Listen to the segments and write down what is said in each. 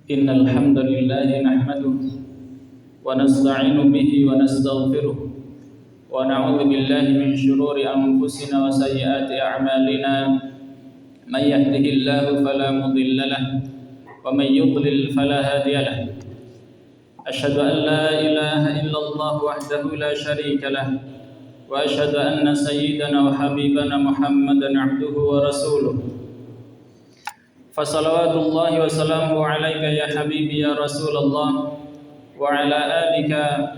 إن الحمد لله نحمده ونستعين به ونستغفره ونعوذ بالله من شرور أنفسنا وسيئات أعمالنا من يهده الله فلا مضل له ومن يضلل فلا هادي له أشهد أن لا إله إلا الله وحده لا شريك له وأشهد أن سيدنا وحبيبنا محمدا عبده ورسوله فصلوات الله وسلامه عليك يا حبيبي يا رسول الله وعلى آلك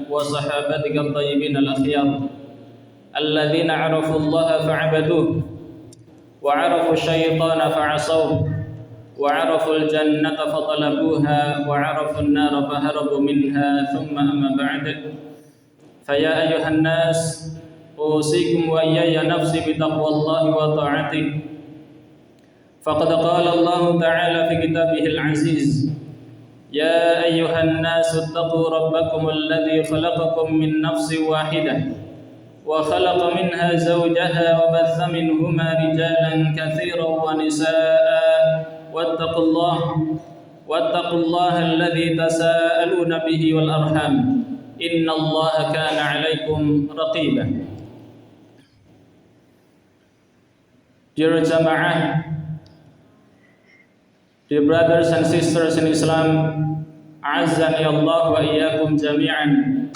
وصحابتك الطيبين الأخيار الذين عرفوا الله فعبدوه وعرفوا الشيطان فعصوه وعرفوا الجنة فطلبوها وعرفوا النار فهربوا منها ثم أما بعد فيا أيها الناس أوصيكم وإياي نفسي بتقوى الله وطاعته فقد قال الله تعالى في كتابه العزيز يا أيها الناس اتقوا ربكم الذي خلقكم من نفس واحدة وخلق منها زوجها وبث منهما رجالا كثيرا ونساء واتقوا الله الذي تساءلون به والأرحام إن الله كان عليكم رقيبا. Dear Jama'ah, dear brothers and sisters in Islam, A'azzani Allah wa iyyakum jami'an.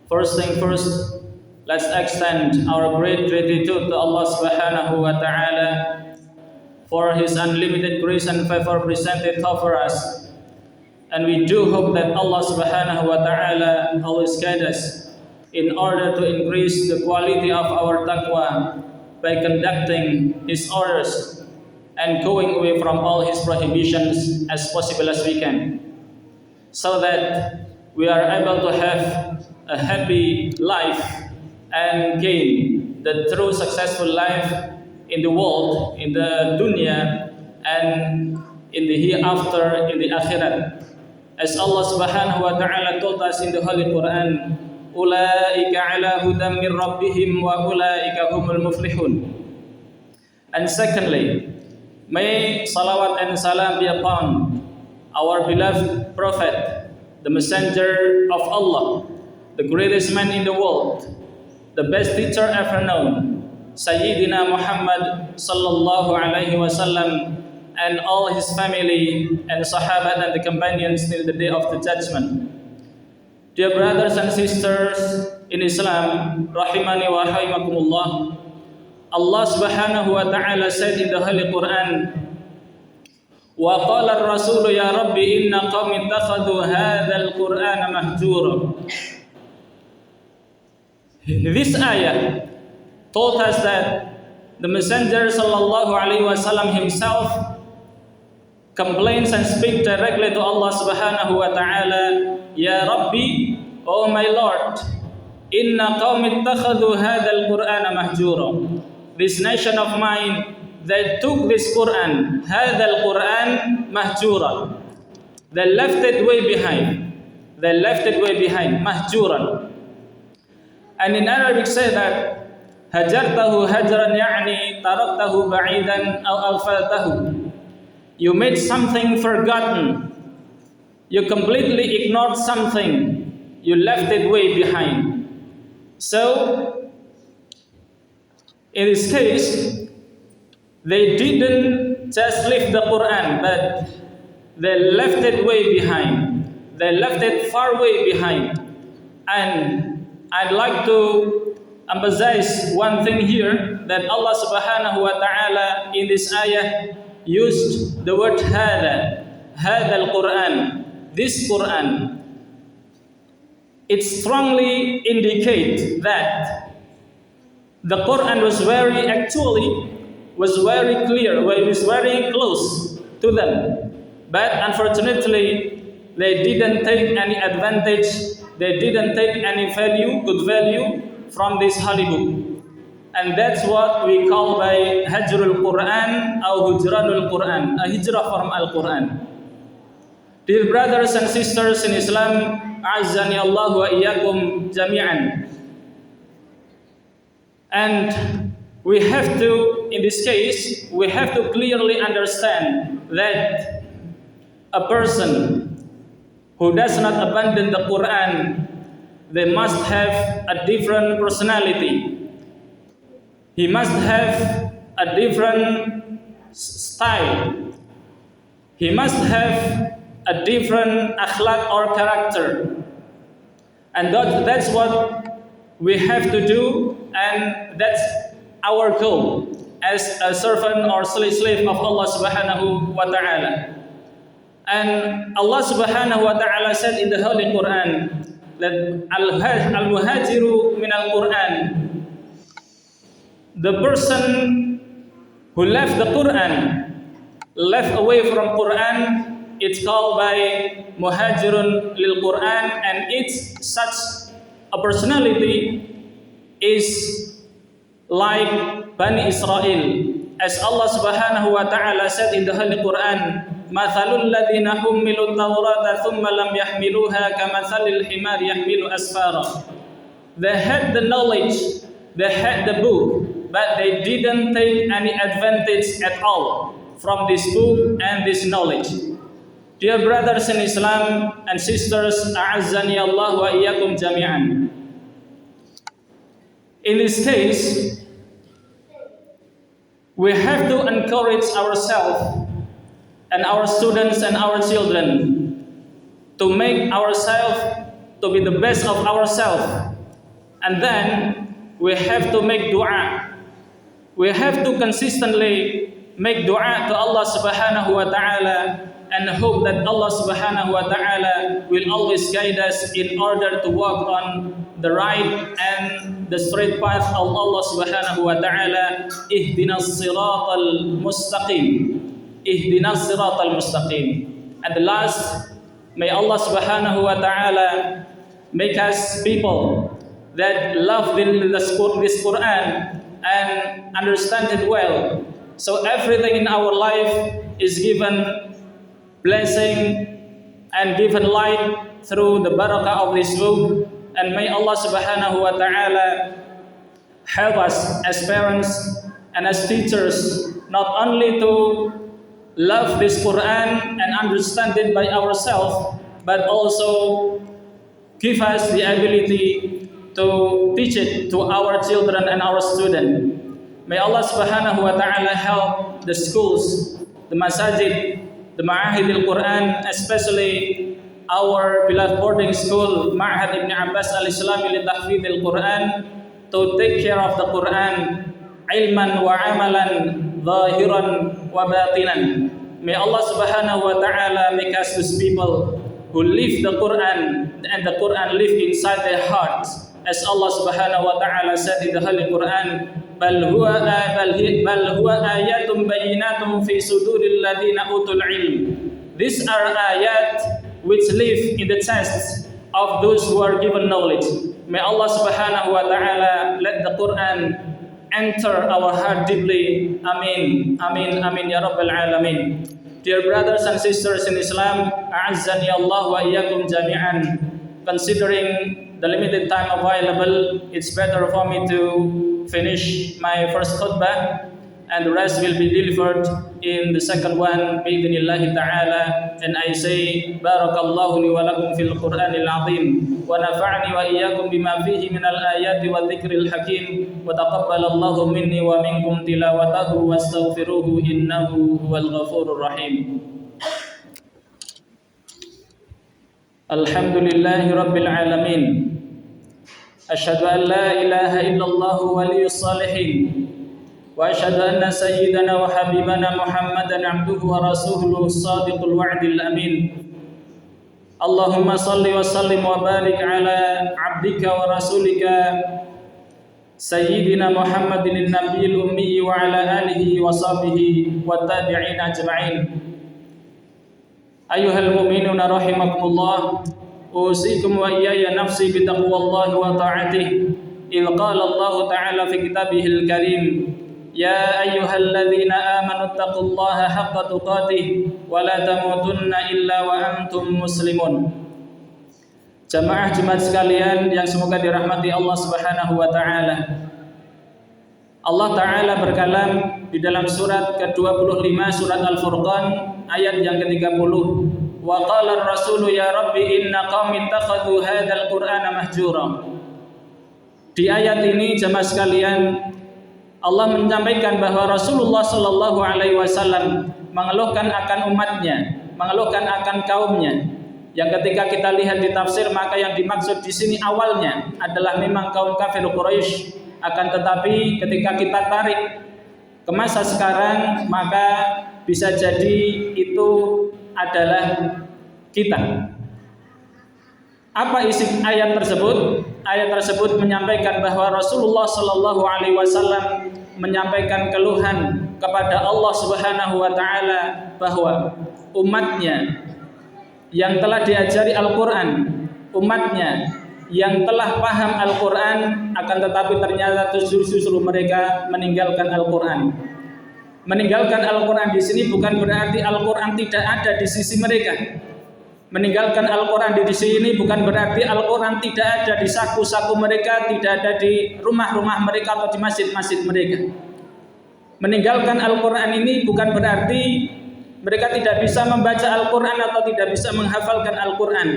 First thing first, let's extend our great gratitude to Allah Subhanahu wa Ta'ala for His unlimited grace and favor presented over us. And we do hope that Allah Subhanahu wa Ta'ala always guide us in order to increase the quality of our taqwa by conducting His orders and going away from all His prohibitions as possible as we can, so that we are able to have a happy life and gain the true successful life in the world, in the dunya, and in the hereafter, in the akhirat. As Allah Subhanahu wa Ta'ala told us in the Holy Quran, Ulaika ala hudam min rabbihim wa ulaika humul muflihun. And secondly, may salawat and salam be upon our beloved Prophet, the messenger of Allah, the greatest man in the world, the best teacher ever known, Sayyidina Muhammad sallallahu alaihi wasallam, and all his family and sahabat and the companions till the day of the judgment. Dear brothers and sisters in Islam, rahimani wa rahimakumullah, Allah Subhanahu wa Ta'ala said in the Holy Quran, wa qala ar-rasul ya rabbi inna qawmi ittakhadhu hadha al-Qur'ana mahjura. This ayah told us that the Messenger sallallahu alaihi wasallam himself complains and speaks directly to Allah Subhanahu wa Ta'ala, ya rabbi, oh my Lord, inna qawmi ittakhadhu hadha al-Qur'ana mahjura. This nation of mine, they took this Quran, hadha al-Quran mahjura. They left it way behind. They left it way behind, mahjuran. And in Arabic say that hajartahu hajran ya'ni taraktahu ba'idan aw alfaltahu. You made something forgotten. You completely ignored something. You left it way behind. So in this case, they didn't just leave the Quran, but they left it way behind. They left it far way behind. And I'd like to emphasize one thing here, that Allah Subhanahu wa Ta'ala in this ayah used the word hada al-Quran, this Quran. It strongly indicates that the Quran was very clear, it was very close to them. But unfortunately, they didn't take any advantage, they didn't take any good value from this holy book. And that's what we call by Hajrul Quran or Hujranul Quran, a hijrah from Al-Quran. Dear brothers and sisters in Islam, A'azzani Allah wa iyyakum jami'an. And we have to, in this case, we have to clearly understand that a person who does not abandon the Quran, they must have a different personality. He must have a different style. He must have a different akhlaq or character. And that's what we have to do, and that's our goal as a servant or slave of Allah subhanahu wa ta'ala. And Allah subhanahu wa ta'ala said in the Holy Quran that al-muhajiru min al-Quran, the person who left the Quran, left away from Quran, it's called by muhajirun lil Quran, and it's such a personality is like Bani Israel, as Allah subhanahu wa ta'ala said in the Holy Quran, mathalul ladhina hummilu tawrata thumma lam yahmiluha kamathalil himar yahmilu asfara. They had the knowledge, they had the book, but they didn't take any advantage at all from this book and this knowledge. Dear brothers in Islam and sisters, a'azzani Allah wa iyyakum jami'an. In this case, we have to encourage ourselves and our students and our children to make ourselves to be the best of ourselves. And then we have to make dua. We have to consistently make dua to Allah subhanahu wa ta'ala and hope that Allah subhanahu wa ta'ala will always guide us in order to walk on the right and the straight path of Allah subhanahu wa ta'ala. Ihdinas siratal mustaqim. Ihdinas siratal mustaqim. And the last, may Allah subhanahu wa ta'ala make us people that love this Quran and understand it well. So everything in our life is given blessing and given light through the barakah of this book. And may Allah subhanahu wa ta'ala help us as parents and as teachers not only to love this Quran and understand it by ourselves, but also give us the ability to teach it to our children and our students. May Allah subhanahu wa ta'ala help the schools, the masajid, the Ma'ahid al-Quran, especially our beloved boarding school, Ma'had Ibn Abbas al-Islami li Tahfidh al-Quran, to take care of the Quran, ilman wa amalan, zahiran wa batinan. May Allah subhanahu wa ta'ala make us those people who live the Quran, and the Quran live inside their hearts. As Allah subhanahu wa ta'ala said in the Holy Quran, bal huwa ayatun bayyinatun fi suduril ladina utul ilm. These are ayat which live in the chests of those who are given knowledge. May Allah subhanahu wa ta'ala let the Quran enter our heart deeply. Amin, amin, amin ya rabbal alamin. Dear brothers and sisters in Islam, a'azzani Allah wa iyyakum jami'an. Considering the limited time available, it's better for me to finish my first khutbah, and the rest will be delivered in the second one bi'idhnillahi ta'ala. And I say barakallahu li wa lakum fil Qur'anil azim wa nafa'ni wa iyyakum bima fihi minal ayati wa dhikril hakim wa taqabbalallahu minni wa minkum tilawatahu wastaghfiruhu innahu huwal ghafurur rahim. Alhamdulillahi rabbil alamin. Asyhadu an la ilaha illallah waliyus salihin. Wa asyhadu anna sayyidana wa habibana Muhammadan abduhu wa rasuluhu as-sadiqul wa'dil amin. Allahumma salli wa sallim wa barik ala abdika wa rasulika sayyidina Muhammadin an-nabiyil ummi wa ala alihi wa sahbihi wa tabi'in ajma'in. Ayuhal mu'minuna rahimakumullah, usikum wa iyaya nafsi bitaqwallahi wa ta'atihi. Idh qala Allah ta'ala fi kitabihil karim, ya ayyuhalladzina amanu taqullaha haqqa tuqatih wa la tamutunna illa wa antum muslimun. Jamaah Jumat sekalian yang semoga dirahmati Allah Subhanahu wa taala. Allah taala berkalam di dalam surat ke-25 surat Al-Furqan ayat yang ke-30. wa qala ar-rasulu ya rabbi inna qaumi ittakhadhu hadzal qur'ana mahjura. Di ayat ini jemaah sekalian, Allah menyampaikan bahwa Rasulullah sallallahu alaihi wasallam mengeluhkan akan umatnya, mengeluhkan akan kaumnya. Yang ketika kita lihat di tafsir, maka yang dimaksud di sini awalnya adalah memang kaum kafir Quraisy. Akan tetapi ketika kita tarik ke masa sekarang, maka bisa jadi itu adalah kita. Apa isi ayat tersebut? Ayat tersebut menyampaikan bahwa Rasulullah Shallallahu Alaihi Wasallam menyampaikan keluhan kepada Allah Subhanahu Wa Taala bahwa umatnya yang telah diajari Al-Quran, umatnya yang telah paham Al-Quran, akan tetapi ternyata justru mereka meninggalkan Al-Quran. Meninggalkan Al-Quran di sini bukan berarti Al-Quran tidak ada di sisi mereka. Meninggalkan Al-Quran di sini bukan berarti Al-Quran tidak ada di saku-saku mereka, tidak ada di rumah-rumah mereka atau di masjid-masjid mereka. Meninggalkan Al-Quran ini bukan berarti mereka tidak bisa membaca Al-Quran atau tidak bisa menghafalkan Al-Quran.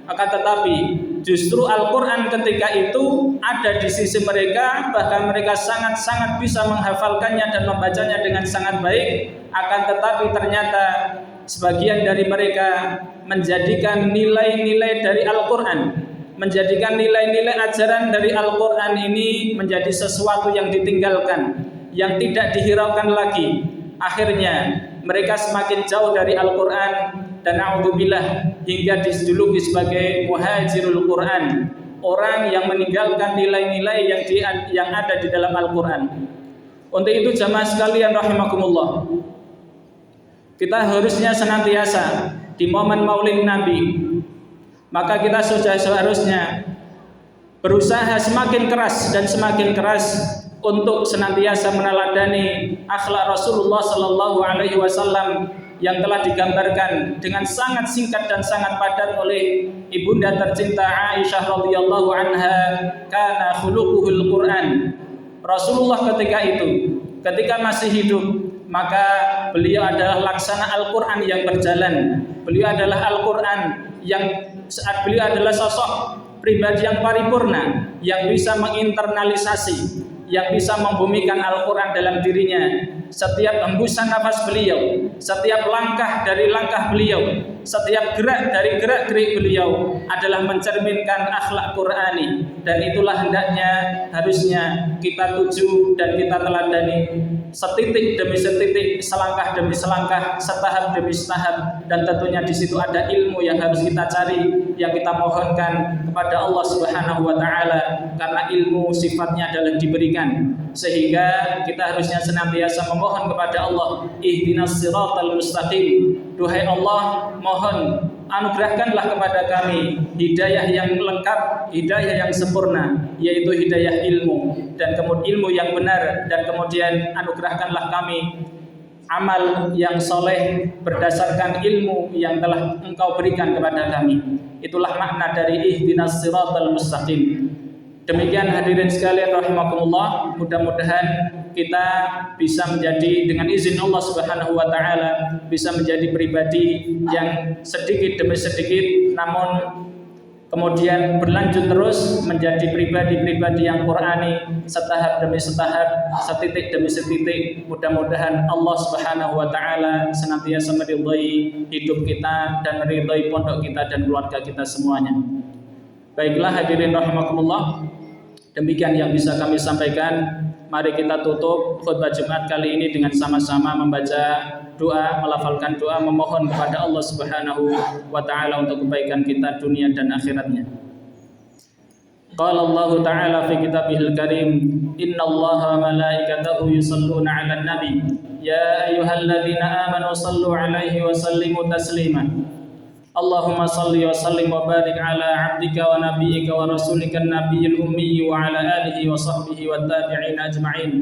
Akan tetapi justru Al-Quran ketika itu ada di sisi mereka, bahkan mereka sangat-sangat bisa menghafalkannya dan membacanya dengan sangat baik. Akan tetapi ternyata sebagian dari mereka menjadikan nilai-nilai dari Al-Quran, menjadikan nilai-nilai ajaran dari Al-Quran ini menjadi sesuatu yang ditinggalkan, yang tidak dihiraukan lagi. Akhirnya mereka semakin jauh dari Al-Quran dan na'udzubillah hingga dijuluki sebagai muhajirul Quran, orang yang meninggalkan nilai-nilai yang ada di dalam Al-Quran. Untuk itu jamaah sekalian rahimakumullah, kita harusnya senantiasa di momen Maulid Nabi, maka kita sudah seharusnya berusaha semakin keras dan semakin keras untuk senantiasa meneladani akhlak Rasulullah Sallallahu Alaihi Wasallam yang telah digambarkan dengan sangat singkat dan sangat padat oleh ibunda tercinta Aisyah radhiyallahu anha, kana khuluquhul Quran. Rasulullah ketika masih hidup, maka beliau adalah laksana Al-Quran yang berjalan. Beliau adalah Al-Quran yang saat beliau adalah sosok pribadi yang paripurna, yang bisa menginternalisasi, yang bisa membumikan Al-Quran dalam dirinya. Setiap hembusan nafas beliau, setiap langkah dari langkah beliau, setiap gerak dari gerak-gerik beliau adalah mencerminkan akhlak Qur'ani. Dan itulah hendaknya harusnya kita tuju dan kita teladani, setitik demi setitik, selangkah demi selangkah, setahap demi setahap. Dan tentunya di situ ada ilmu yang harus kita cari, yang kita mohonkan kepada Allah Subhanahu wa taala, karena ilmu sifatnya adalah diberikan. Sehingga kita harusnya senantiasa memohon kepada Allah, ihdinas siratal mustaqim. Duhai Allah, mohon anugerahkanlah kepada kami hidayah yang lengkap, hidayah yang sempurna, yaitu hidayah ilmu, dan kemudian ilmu yang benar, dan kemudian anugerahkanlah kami amal yang soleh berdasarkan ilmu yang telah Engkau berikan kepada kami. Itulah makna dari ihdinas siratal mustaqim. Demikian hadirin sekalian rahimakumullah, mudah-mudahan kita bisa menjadi, dengan izin Allah Subhanahu wa taala, bisa menjadi pribadi yang sedikit demi sedikit namun kemudian berlanjut terus menjadi pribadi-pribadi yang Qur'ani, setahap demi setahap, setitik demi setitik. Mudah-mudahan Allah Subhanahu wa taala senantiasa meridhai hidup kita dan meridhai pondok kita dan keluarga kita semuanya. Baiklah hadirin rahimakumullah, demikian yang bisa kami sampaikan. Mari kita tutup khutbah Jumat kali ini dengan sama-sama membaca doa, melafalkan doa, memohon kepada Allah Subhanahu wa taala untuk kebaikan kita dunia dan akhiratnya. Qala Allah Ta'ala fi kitabihil karim, innallaha wa malaikatahu yusalluna 'alan nabi ya ayyuhalladzina amanu sallu 'alaihi wa sallimu taslima. Allahumma salli wa sallim wa barik ala abdika wa nabiyyika wa rasulika an-nabiyil ummi wa ala alihi wa sahbihi wa tabi'in ajma'in.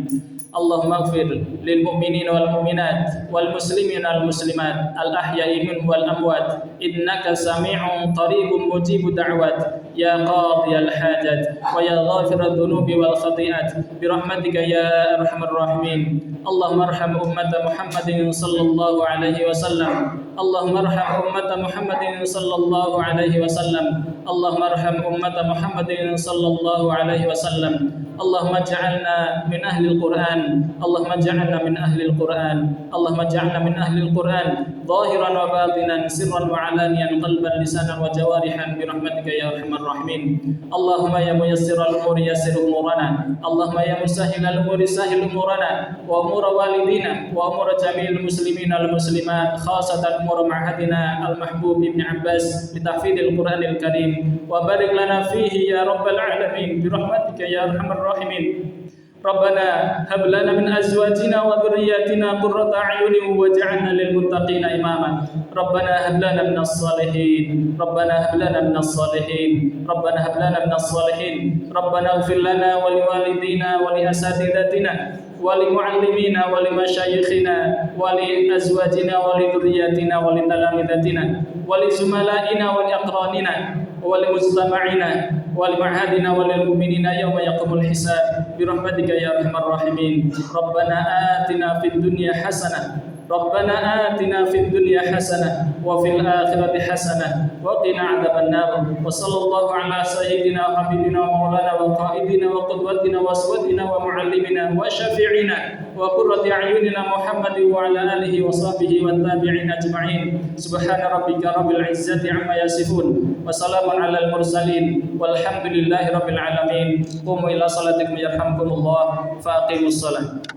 Allahumma ighfir lil mu'minina wal mu'minat wal muslimina wal muslimat al ahya'i minhum wal amwat innaka sami'un qaribun mujibud da'wat ya qadiyal hajat wa ya ghafiradz dzunubi wal khati'at bi rahmatika ya arhamar rahimin. Allahumma arham ummata Muhammadin sallallahu alaihi wasallam اللهم ارحم أمة محمد صلى الله عليه وسلم اللهم ارحم أمة محمد صلى الله عليه وسلم اللهم اجعلنا من أهل القرآن اللهم اجعلنا من أهل القرآن اللهم اجعلنا من أهل القرآن ظاهرا وباطنا سرا وعلانيا قلبا لسانا وجوارحا برحمتك يا أرحم الراحمين اللهم يا ميسر الأمور يسر أمورنا اللهم يا مسهل الأمور سهل أمورنا وأمور والدينا وأمور جميع المسلمين والمسلمات خاصة أمور معهدنا المحبوب ابن عباس لتحفيظ القرآن الكريم وبارك لنا فيه يا رب العالمين برحمتك يا أرحم الراحمين ربنا هب لنا من أزواجنا وذرياتنا قرة أعين واجعلنا للمتقين إماما ربنا هب لنا من الصالحين ربنا هب لنا من الصالحين ربنا هب لنا من الصالحين ربنا اغفر لنا ولوالدينا ولأساتذتنا ولمعلمينا ولمشايخنا ولأزواجنا ولذرياتنا ولتلامذتنا ولزملائنا ولأقراننا ولمجتمعنا ولمعهدنا وللمؤمنين يوم يقوم الحساب برحمتك يا أرحم الراحمين ربنا آتنا في الدنيا حسنة ربنا آتنا في الدنيا حسنة وفي الآخرة حسنة وقنا عذاب النار وصلى الله على سيدنا وحبيبنا ومولانا وقائدنا وقدوتنا وأسوتنا ومعلمنا وشفيعنا وقرة أعيننا محمد وعلى آله وصحبه والتابعين أجمعين سبحان ربك رب العزة عما يصفون وسلام على المرسلين والحمد لله رب العالمين قوموا إلى صلاتكم يرحمكم الله فأقيموا الصلاة